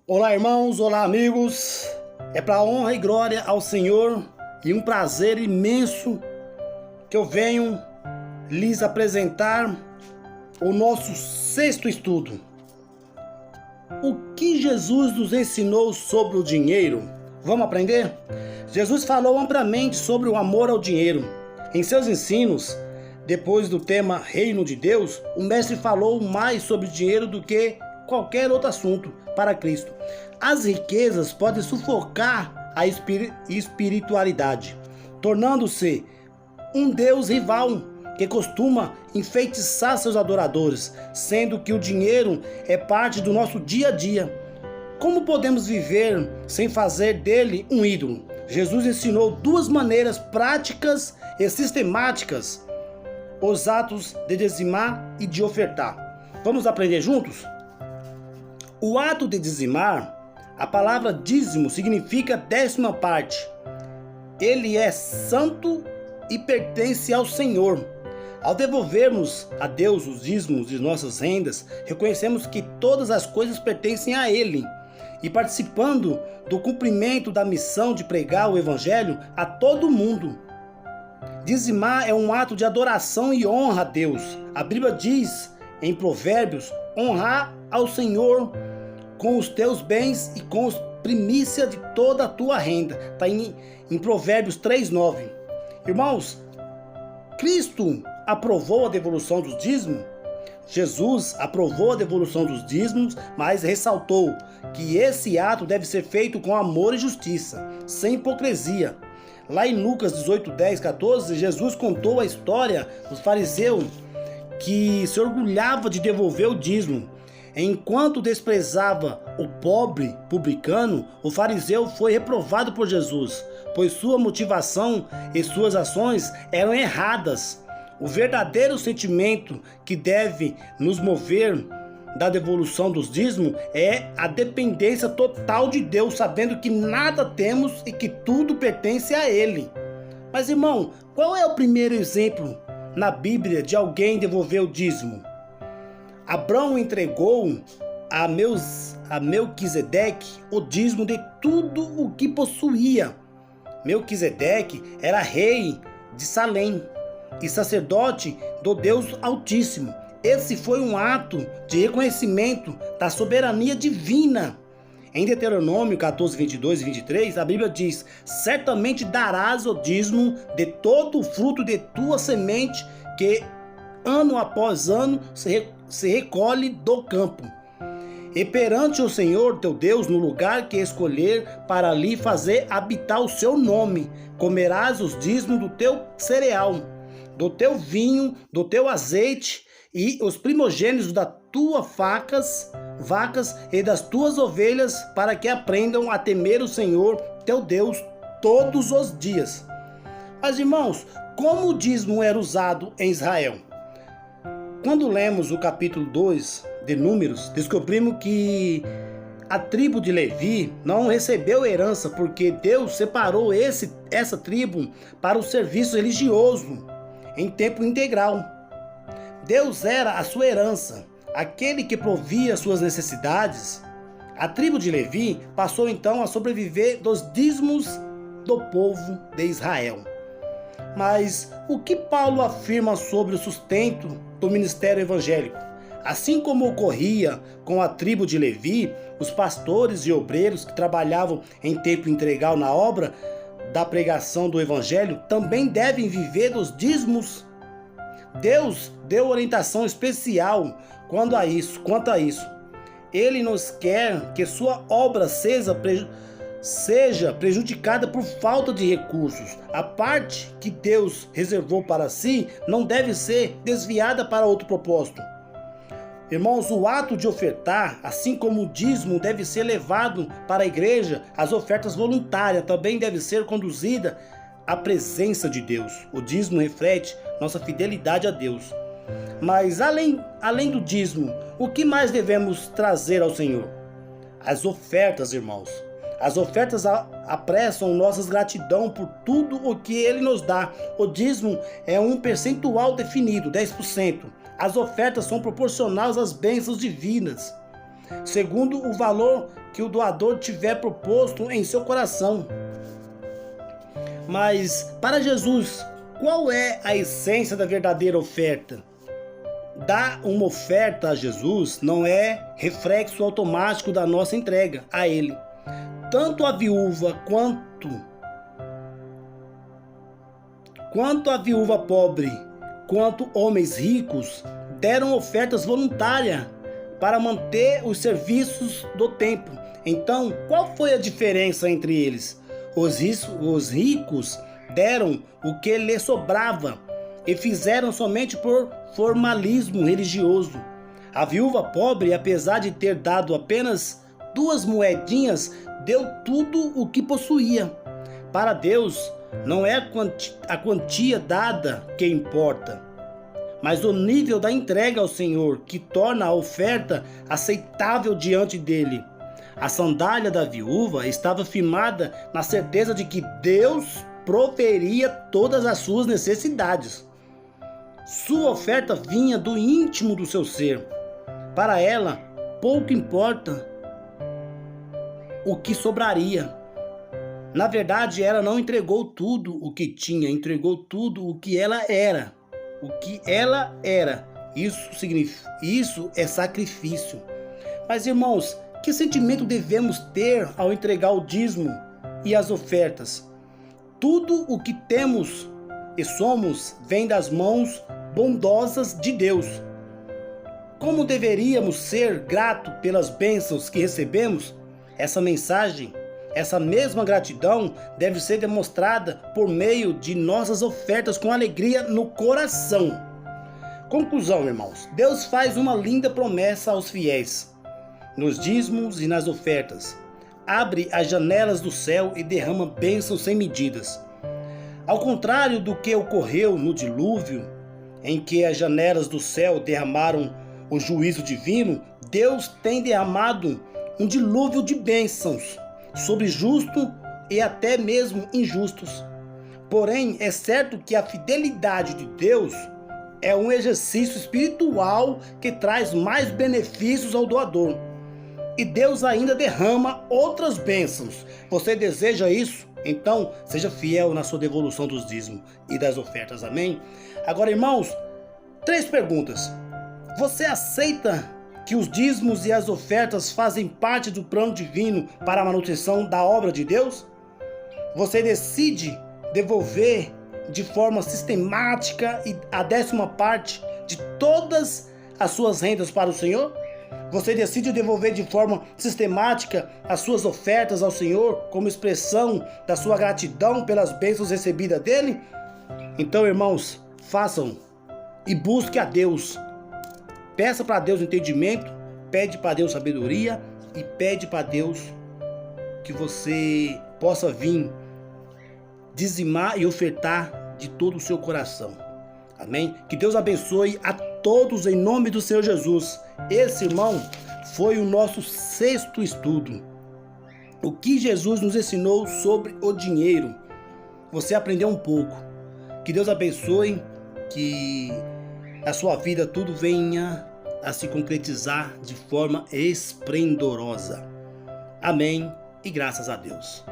Olá, irmãos, olá, amigos. É para honra e glória ao Senhor e um prazer imenso que eu venho lhes apresentar o nosso sexto estudo. O que Jesus nos ensinou sobre o dinheiro? Vamos aprender? Jesus falou amplamente sobre o amor ao dinheiro. Em seus ensinos, depois do tema Reino de Deus, o mestre falou mais sobre dinheiro do que qualquer outro assunto para Cristo. As riquezas podem sufocar a espiritualidade, tornando-se um Deus rival que costuma enfeitiçar seus adoradores, sendo que o dinheiro é parte do nosso dia a dia. Como podemos viver sem fazer dele um ídolo? Jesus ensinou duas maneiras práticas e sistemáticas os atos de dizimar e de ofertar. Vamos aprender juntos? O ato de dizimar, a palavra dízimo significa 10ª parte. Ele é santo e pertence ao Senhor. Ao devolvermos a Deus os dízimos de nossas rendas, reconhecemos que todas as coisas pertencem a Ele. E participando do cumprimento da missão de pregar o Evangelho a todo mundo. Dizimar é um ato de adoração e honra a Deus. A Bíblia diz em Provérbios: honrar ao Senhor com os teus bens e com as primícias de toda a tua renda. Está em Provérbios 3:9. Irmãos, Cristo aprovou a devolução dos dízimos? Jesus aprovou a devolução dos dízimos, mas ressaltou que esse ato deve ser feito com amor e justiça, sem hipocrisia. Lá em Lucas 18:10-14, Jesus contou a história dos fariseus que se orgulhava de devolver o dízimo. Enquanto desprezava o pobre publicano, o fariseu foi reprovado por Jesus, pois sua motivação e suas ações eram erradas. O verdadeiro sentimento que deve nos mover da devolução dos dízimos é a dependência total de Deus, sabendo que nada temos e que tudo pertence a Ele. Mas, irmão, qual é o primeiro exemplo na Bíblia de alguém devolver o dízimo? Abraão entregou a Melquisedeque o dízimo de tudo o que possuía. Melquisedeque era rei de Salém e sacerdote do Deus Altíssimo. Esse foi um ato de reconhecimento da soberania divina. Em Deuteronômio 14:22-23, a Bíblia diz: certamente darás o dízimo de todo o fruto de tua semente que ano após ano se recolhe do campo. E perante o Senhor teu Deus, no lugar que escolher para ali fazer habitar o seu nome, comerás os dízimos do teu cereal, do teu vinho, do teu azeite e os primogênitos das tuas vacas e das tuas ovelhas, para que aprendam a temer o Senhor teu Deus todos os dias. Mas, irmãos, como o dízimo era usado em Israel? Quando lemos o capítulo 2 de Números, descobrimos que a tribo de Levi não recebeu herança porque Deus separou essa tribo para o serviço religioso em tempo integral. Deus era a sua herança, aquele que provia suas necessidades. A tribo de Levi passou então a sobreviver dos dízimos do povo de Israel. Mas o que Paulo afirma sobre o sustento do ministério evangélico? Assim como ocorria com a tribo de Levi, os pastores e obreiros que trabalhavam em tempo integral na obra da pregação do evangelho também devem viver dos dízimos. Deus deu orientação especial quanto a isso. Ele nos quer que sua obra seja prejudicada por falta de recursos. A parte que Deus reservou para si não deve ser desviada para outro propósito. Irmãos, o ato de ofertar, assim como o dízimo deve ser levado para a igreja, as ofertas voluntárias também devem ser conduzidas à presença de Deus. O dízimo reflete nossa fidelidade a Deus. Mas além do dízimo, o que mais devemos trazer ao Senhor? As ofertas, irmãos. As ofertas apressam nossa gratidão por tudo o que Ele nos dá. O dízimo é um percentual definido, 10%. As ofertas são proporcionais às bênçãos divinas. segundo o valor que o doador tiver proposto em seu coração. Mas, para Jesus, qual é a essência da verdadeira oferta? Dar uma oferta a Jesus não é reflexo automático da nossa entrega a Ele. Tanto a viúva quanto a viúva pobre, quanto homens ricos deram ofertas voluntárias para manter os serviços do templo. Então, qual foi a diferença entre eles? Os ricos deram o que lhes sobrava e fizeram somente por formalismo religioso. A viúva pobre, apesar de ter dado apenas 2 moedinhas, deu tudo o que possuía. Para Deus, não é a quantia dada que importa, mas o nível da entrega ao Senhor que torna a oferta aceitável diante dele. A sandália da viúva estava firmada na certeza de que Deus proveria todas as suas necessidades. Sua oferta vinha do íntimo do seu ser. Para ela, pouco importa o que sobraria. Na verdade, ela não entregou tudo o que tinha, entregou tudo o que ela era. O que ela era. Isso é sacrifício. Mas, irmãos, que sentimento devemos ter ao entregar o dízimo e as ofertas? Tudo o que temos e somos vem das mãos bondosas de Deus. Como deveríamos ser gratos pelas bênçãos que recebemos? Essa mesma gratidão deve ser demonstrada por meio de nossas ofertas com alegria no coração. Conclusão, irmãos. Deus faz uma linda promessa aos fiéis. Nos dízimos e nas ofertas, abre as janelas do céu e derrama bênçãos sem medidas. Ao contrário do que ocorreu no dilúvio, em que as janelas do céu derramaram o juízo divino, Deus tem derramado um dilúvio de bênçãos sobre justos e até mesmo injustos. Porém, é certo que a fidelidade de Deus é um exercício espiritual que traz mais benefícios ao doador. E Deus ainda derrama outras bênçãos. Você deseja isso? Então, seja fiel na sua devolução dos dízimos e das ofertas. Amém? Agora, irmãos, 3 perguntas. Você aceita que os dízimos e as ofertas fazem parte do plano divino para a manutenção da obra de Deus? Você decide devolver de forma sistemática a 10ª parte de todas as suas rendas para o Senhor? Você decide devolver de forma sistemática as suas ofertas ao Senhor como expressão da sua gratidão pelas bênçãos recebidas dele? Então, irmãos, façam e busque a Deus. Peça para Deus entendimento, pede para Deus sabedoria e pede para Deus que você possa vir dizimar e ofertar de todo o seu coração. Amém? Que Deus abençoe a todos em nome do Senhor Jesus. Esse, irmão, foi o nosso 6º estudo. O que Jesus nos ensinou sobre o dinheiro. Você aprendeu um pouco. Que Deus abençoe, que a sua vida tudo venha a se concretizar de forma esplendorosa. Amém e graças a Deus.